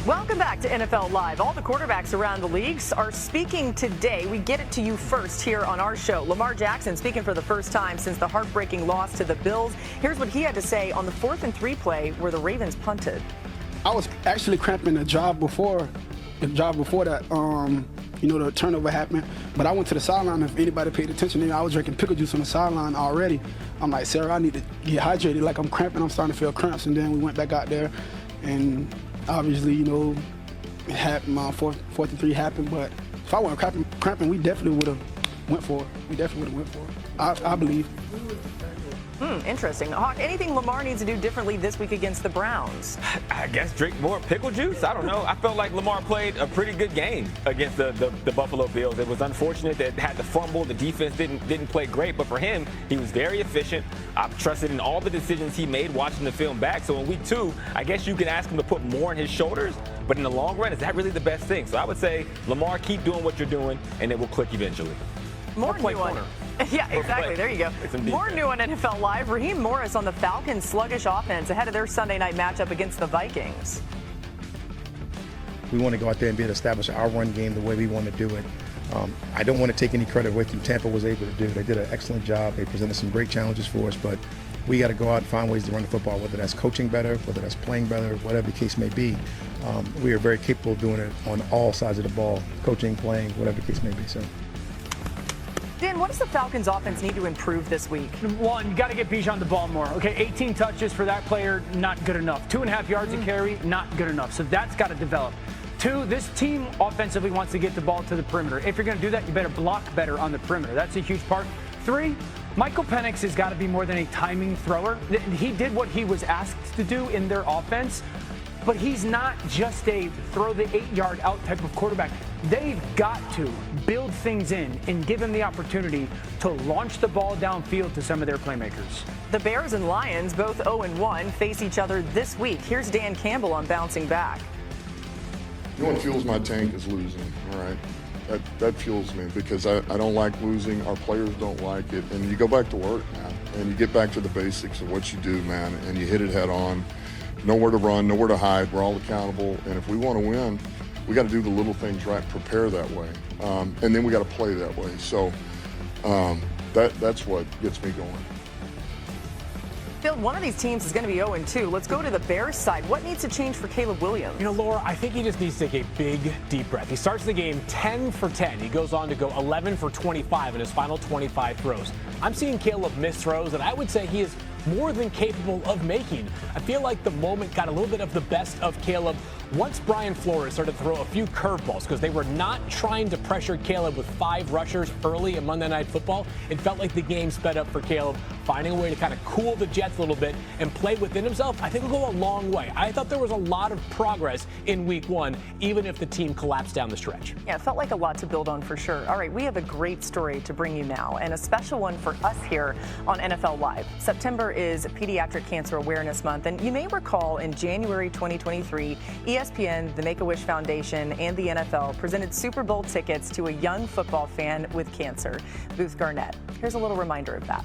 Welcome back to NFL Live. All the quarterbacks around the leagues are speaking today. We get it to you first here on our show. Lamar Jackson speaking for the first time since the heartbreaking loss to the Bills. Here's what he had to say on the 4th and 3 play where the Ravens punted. I was actually cramping the drive before that. The turnover happened. But I went to the sideline. If anybody paid attention, I was drinking pickle juice on the sideline already. I'm like, Sarah, I need to get hydrated. Like, I'm cramping. I'm starting to feel cramps. And then we went back out there, and obviously, it happened. 4th and 3 happened. But if I wasn't cramping, we definitely would have went for it. I believe. Interesting. Hawk, anything Lamar needs to do differently this week against the Browns? I guess drink more pickle juice. I don't know. I felt like Lamar played a pretty good game against the Buffalo Bills. It was unfortunate that had the fumble. The defense didn't play great, but for him, he was very efficient. I've trusted in all the decisions he made watching the film back. So in week 2, I guess you can ask him to put more on his shoulders. But in the long run, is that really the best thing? So I would say, Lamar, keep doing what you're doing, and it will click eventually. More new one. Yeah, exactly. There you go. More new on NFL Live. Raheem Morris on the Falcons' sluggish offense ahead of their Sunday night matchup against the Vikings. We want to go out there and be able to establish our run game the way we want to do it. I don't want to take any credit away from Tampa was able to do. They did an excellent job. They presented some great challenges for us, but we got to go out and find ways to run the football, whether that's coaching better, whether that's playing better, whatever the case may be. We are very capable of doing it on all sides of the ball, coaching, playing, whatever the case may be. So. Dan, what does the Falcons offense need to improve this week? One, you got to get Bijan the ball more. Okay, 18 touches for that player, not good enough. 2.5 yards a carry, not good enough. So that's got to develop. 2, this team offensively wants to get the ball to the perimeter. If you're going to do that, you better block better on the perimeter. That's a huge part. 3, Michael Penix has got to be more than a timing thrower. He did what he was asked to do in their offense, but he's not just a throw the 8-yard out type of quarterback. They've got to build things in and give him the opportunity to launch the ball downfield to some of their playmakers. The Bears and Lions, both 0-1, face each other this week. Here's Dan Campbell on bouncing back. You know what fuels my tank is losing, all right? That fuels me because I don't like losing. Our players don't like it. And you go back to work, man, and you get back to the basics of what you do, man, and you hit it head on. Nowhere to run, nowhere to hide. We're all accountable. And if we want to win, we got to do the little things right, prepare that way. And then we got to play that way. So that's what gets me going. Phil, one of these teams is going to be 0-2. Let's go to the Bears side. What needs to change for Caleb Williams? Laura, I think he just needs to take a big, deep breath. He starts the game 10 for 10. He goes on to go 11 for 25 in his final 25 throws. I'm seeing Caleb miss throws that I would say he is more than capable of making. I feel like the moment got a little bit of the best of Caleb once Brian Flores started to throw a few curveballs because they were not trying to pressure Caleb with 5 rushers early in Monday Night Football. It felt like the game sped up for Caleb, finding a way to kind of cool the Jets a little bit and play within himself. I think will go a long way. I thought there was a lot of progress in week 1, even if the team collapsed down the stretch. Yeah, it felt like a lot to build on for sure. All right, we have a great story to bring you now, and a special one for us here on NFL Live. September is Pediatric Cancer Awareness Month, and you may recall in January 2023, ESPN, the Make-A-Wish Foundation, and the NFL presented Super Bowl tickets to a young football fan with cancer, Booth Garnett. Here's a little reminder of that.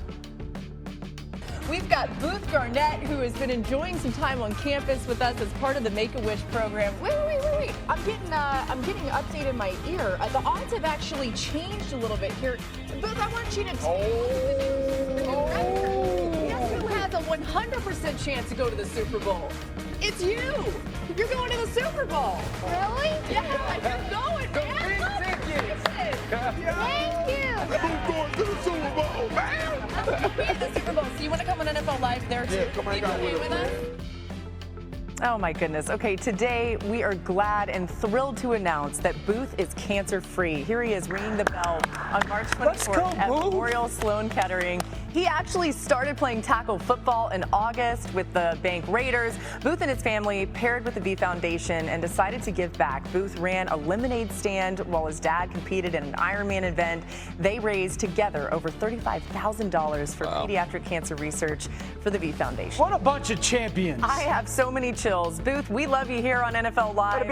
We've got Booth Garnett, who has been enjoying some time on campus with us as part of the Make-A-Wish program. Wait. I'm getting an update in my ear. The odds have actually changed a little bit here. Booth, I want you to tell Guess who has a 100% chance to go to the Super Bowl? It's you. You're going to the Super Bowl. Really? Yeah, you're going, man. Thank you. I'm going to the Super Bowl, man. Be at the Super Bowl. So you want to come on NFL Live there too? Yeah, come hang out with us. Oh my goodness. Okay, today we are glad and thrilled to announce that Booth is cancer-free. Here he is ringing the bell on March 24th at Memorial Sloan Kettering. He actually started playing tackle football in August with the Bank Raiders. Booth and his family paired with the V Foundation and decided to give back. Booth ran a lemonade stand while his dad competed in an Ironman event. They raised together over $35,000 for pediatric cancer research for the V Foundation. What a bunch of champions. I have so many chills. Booth, we love you here on NFL Live.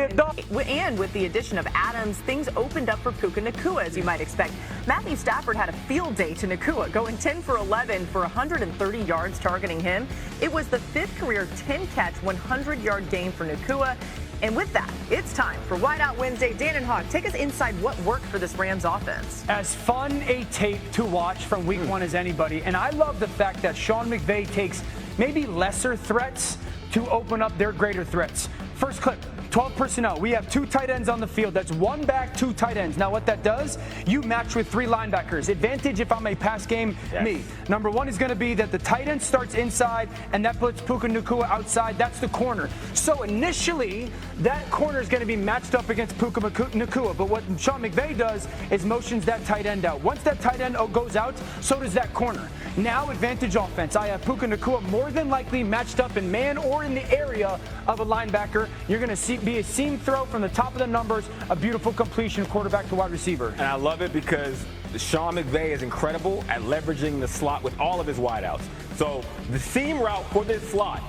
And with the addition of Adams, things opened up for Puka Nacua, as you might expect. Matthew Stafford had a field day to Nacua, going 10 for 11 for 130 yards targeting him. It was the 5th career 10-catch, 100-yard game for Nacua. And with that, it's time for Wide Out Wednesday. Dan and Hawk, take us inside what worked for this Rams offense. As fun a tape to watch from week one as anybody. And I love the fact that Sean McVay takes maybe lesser threats to open up their greater threats. First clip. 12 personnel. We have 2 tight ends on the field. That's 1 back, 2 tight ends. Now what that does, you match with 3 linebackers. Advantage if I'm a pass game, me. Number 1 is going to be that the tight end starts inside and that puts Puka Nacua outside. That's the corner. So initially, that corner is going to be matched up against Puka Nacua. But what Sean McVay does is motions that tight end out. Once that tight end goes out, so does that corner. Now advantage offense. I have Puka Nacua more than likely matched up in man or in the area of a linebacker. You're going to be a seam throw from the top of the numbers, a beautiful completion, quarterback to wide receiver. And I love it because Sean McVay is incredible at leveraging the slot with all of his wideouts. So the seam route for this slot,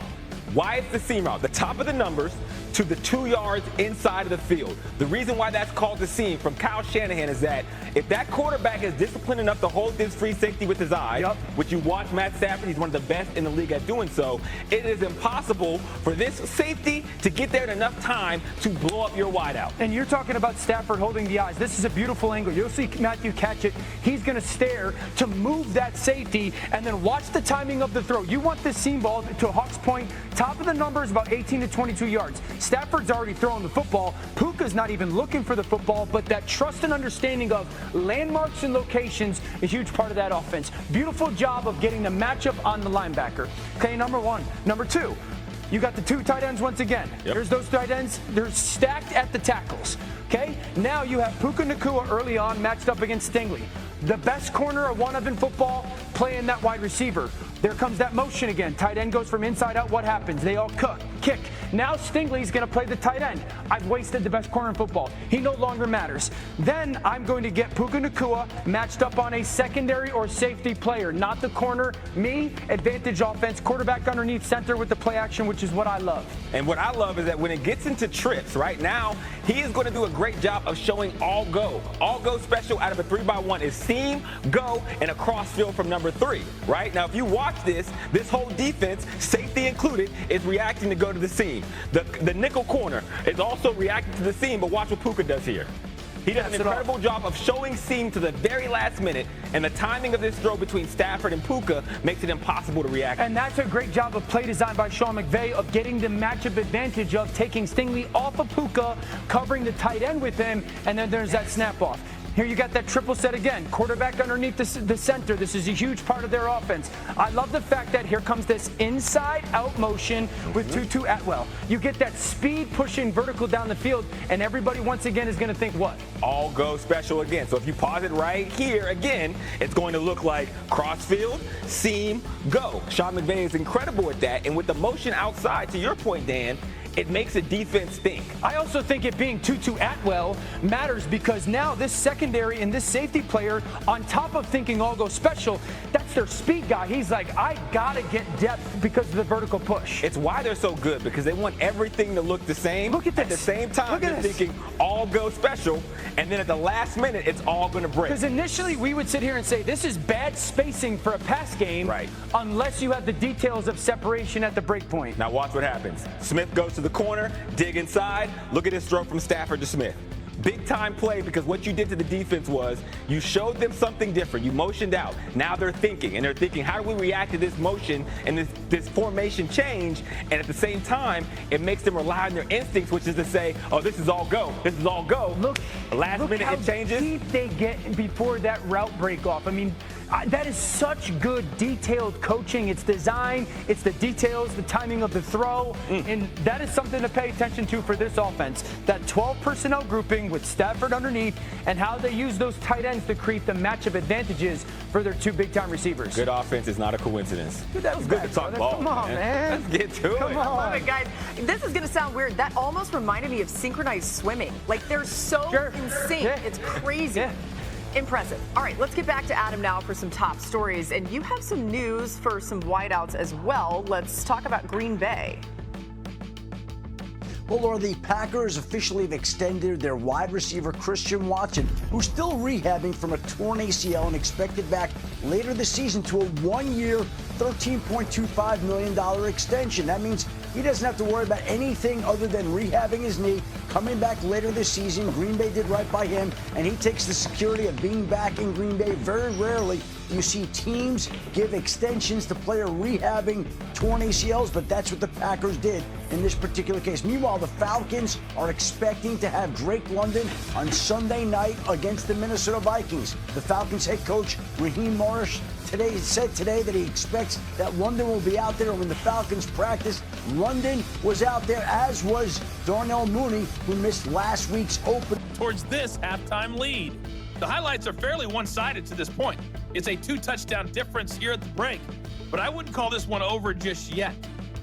why it's the seam route? The top of the numbers to the 2 yards inside of the field. The reason why that's called the seam from Kyle Shanahan is that if that quarterback is disciplined enough to hold this free safety with his eye, which you watch Matt Stafford, he's one of the best in the league at doing so, it is impossible for this safety to get there in enough time to blow up your wideout. And you're talking about Stafford holding the eyes. This is a beautiful angle. You'll see Matthew catch it. He's going to stare to move that safety and then watch the timing of the throw. You want this seam ball to Hawks Point, top of the numbers, about 18 to 22 yards. Stafford's already throwing the football. Puka's not even looking for the football, but that trust and understanding of landmarks and locations is a huge part of that offense. Beautiful job of getting the matchup on the linebacker. Okay, number 1. Number 2, you got the 2 tight ends once again. There's those tight ends. They're stacked at the tackles. Okay, now you have Puka Nacua early on matched up against Stingley. The best corner of one of in football, playing that wide receiver. There comes that motion again. Tight end goes from inside out. What happens? They all kick. Now Stingley's going to play the tight end. I've wasted the best corner in football. He no longer matters. Then I'm going to get Puka Nacua matched up on a secondary or safety player, not the corner. Me, advantage offense, quarterback underneath center with the play action, which is what I love. And what I love is that when it gets into trips, right now, he is going to do a great job of showing all go. All go special out of a 3x1 is seam, go, and a cross field from number 3, right? Now, if you watch this whole defense, safety included, is reacting to go to the seam. The nickel corner is also reacting to the seam, but watch what Puka does here. He does an incredible job of showing seam to the very last minute, and the timing of this throw between Stafford and Puka makes it impossible to react. And that's a great job of play design by Sean McVay of getting the matchup advantage of taking Stingley off of Puka, covering the tight end with him, and then there's that snap off. Here you got that triple set again. Quarterback underneath the center. This is a huge part of their offense. I love the fact that here comes this inside-out motion with Tutu Atwell. You get that speed pushing vertical down the field, and everybody once again is going to think what? All go special again. So if you pause it right here again, it's going to look like crossfield, seam, go. Sean McVay is incredible at that. And with the motion outside, to your point, Dan, it makes a defense think. I also think it being Tutu Atwell matters because now this secondary and this safety player, on top of thinking all go special, that's their speed guy. He's like, I gotta get depth because of the vertical push. It's why they're so good, because they want everything to look the same. Look at this. At the same time, they're thinking all go special, and then at the last minute, it's all gonna break. Because initially we would sit here and say, this is bad spacing for a pass game, right, unless you have the details of separation at the break point. Now watch what happens. Smith goes to the corner, dig inside. Look at his throw from Stafford to Smith. Big time play, because what you did to the defense was you showed them something different. You motioned out. Now they're thinking, how do we react to this motion and this formation change? And at the same time, it makes them rely on their instincts, which is to say, oh, this is all go. This is all go. Look, last minute how it changes. Deep they get before that route break off. I mean, that is such good detailed coaching. It's design, it's the details, the timing of the throw, and that is something to pay attention to for this offense. That 12 personnel grouping with Stafford underneath and how they use those tight ends to create the matchup advantages for their 2 big-time receivers. Good offense is not a coincidence. Dude, that was good bad, to talk ball. Come on, man. Let's get to it. Come on. I love it, guys. This is going to sound weird. That almost reminded me of synchronized swimming. Like, they're so in sync. Yeah. It's crazy. Yeah. Impressive. All right, let's get back to Adam now for some top stories. And you have some news for some wideouts as well. Let's talk about Green Bay. Well, Laura, the Packers officially have extended their wide receiver Christian Watson, who's still rehabbing from a torn ACL and expected back later this season, to a 1-year, $13.25 million extension. That means he doesn't have to worry about anything other than rehabbing his knee, coming back later this season. Green Bay did right by him, and he takes the security of being back in Green Bay. Very rarely you see teams give extensions to player rehabbing torn ACLs, but that's what the Packers did in this particular case. Meanwhile, the Falcons are expecting to have Drake London on Sunday night against the Minnesota Vikings. The Falcons head coach, Raheem Morris, said today that he expects that London will be out there when the Falcons practice. London was out there, as was Darnell Mooney, who missed last week's open. Towards this halftime lead. The highlights are fairly one-sided to this point. It's a 2-touchdown difference here at the break, but I wouldn't call this one over just yet.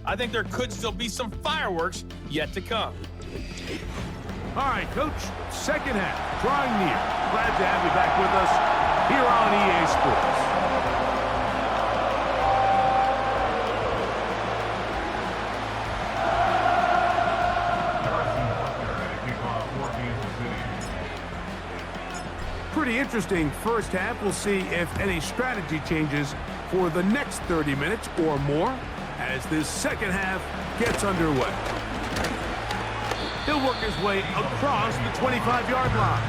I think there could still be some fireworks yet to come. All right, Coach, second half, drawing near. Glad to have you back with us here on EA Sports. Pretty interesting first half. We'll see if any strategy changes for the next 30 minutes or more as this second half gets underway. He'll work his way across the 25-yard line.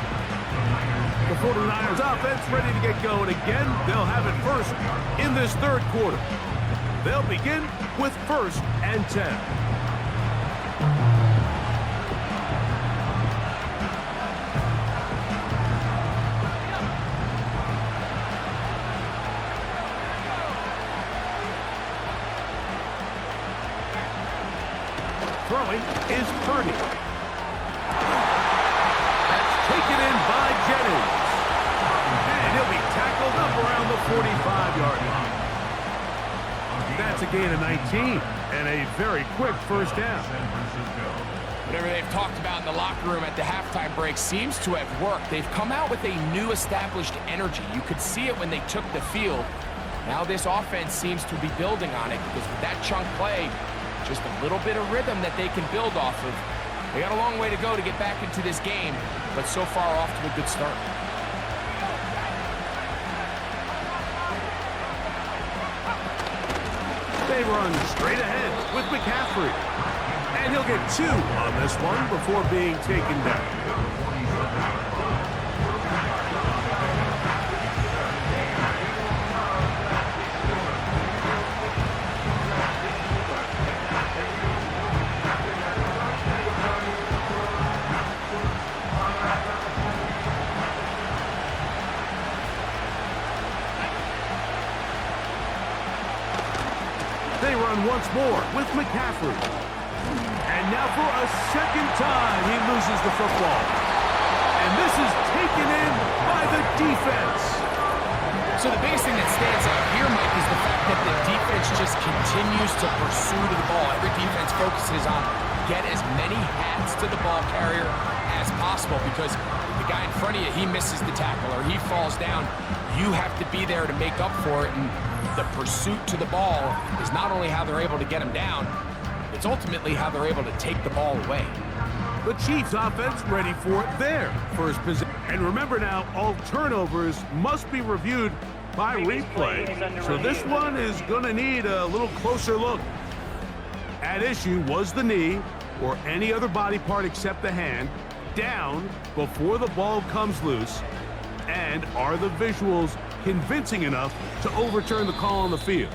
The 49ers offense ready to get going again. They'll have it first in this third quarter. They'll begin with 1st and 10. Throwing is Purdy. That's taken in by Jennings. And he'll be tackled up around the 45-yard line. That's a gain of 19 and a very quick first down. Whatever they've talked about in the locker room at the halftime break seems to have worked. They've come out with a new established energy. You could see it when they took the field. Now this offense seems to be building on it because with that chunk play, just a little bit of rhythm that they can build off of. They got a long way to go to get back into this game, but so far off to a good start. They run straight ahead with McCaffrey. And he'll get 2 on this one before being taken down. They run once more with McCaffrey. And now for a second time, he loses the football. And this is taken in by the defense. So the biggest thing that stands out here, Mike, is the fact that the defense just continues to pursue the ball. Every defense focuses on get as many hats to the ball carrier as possible because the guy in front of you, he misses the tackle or he falls down. You have to be there to make up for it. And the pursuit to the ball is not only how they're able to get him down, it's ultimately how they're able to take the ball away. The Chiefs offense ready for their first position. And remember now, all turnovers must be reviewed by replay. So this one is going to need a little closer look. At issue was the knee or any other body part except the hand down before the ball comes loose. And are the visuals convincing enough to overturn the call on the field?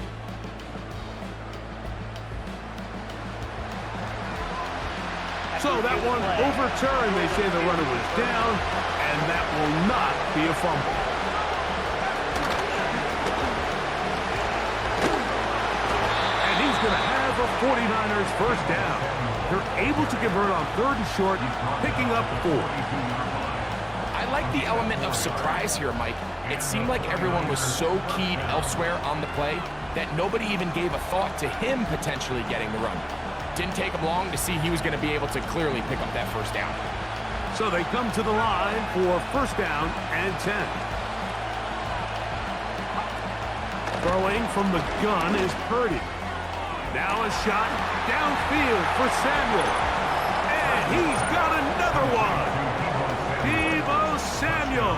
So that one overturned. They say the runner was down, and that will not be a fumble. And he's going to have a 49ers first down. They're able to convert on 3rd and short, picking up 4. I like the element of surprise here, Mike. It seemed like everyone was so keyed elsewhere on the play that nobody even gave a thought to him potentially getting the run. Didn't take him long to see he was going to be able to clearly pick up that first down. So they come to the line for first down and 10. Throwing from the gun is Purdy. Now a shot downfield for Samuel. And he's got another one. Deebo Samuel.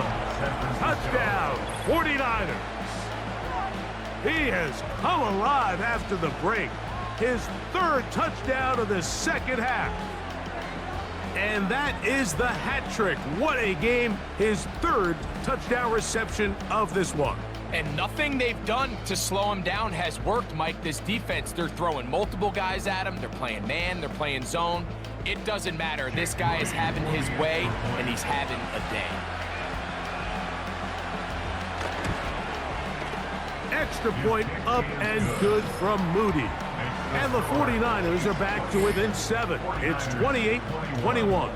Touchdown, 49ers. He has come alive after the break. his 3rd touchdown of the second half. And that is the hat trick. What a game. His 3rd touchdown reception of this one. And nothing they've done to slow him down has worked, Mike. This defense, they're throwing multiple guys at him. They're playing man, they're playing zone. It doesn't matter. This guy is having his way, and he's having a day. Extra point up and good from Moody. And the 49ers are back to within 7. It's 28-21.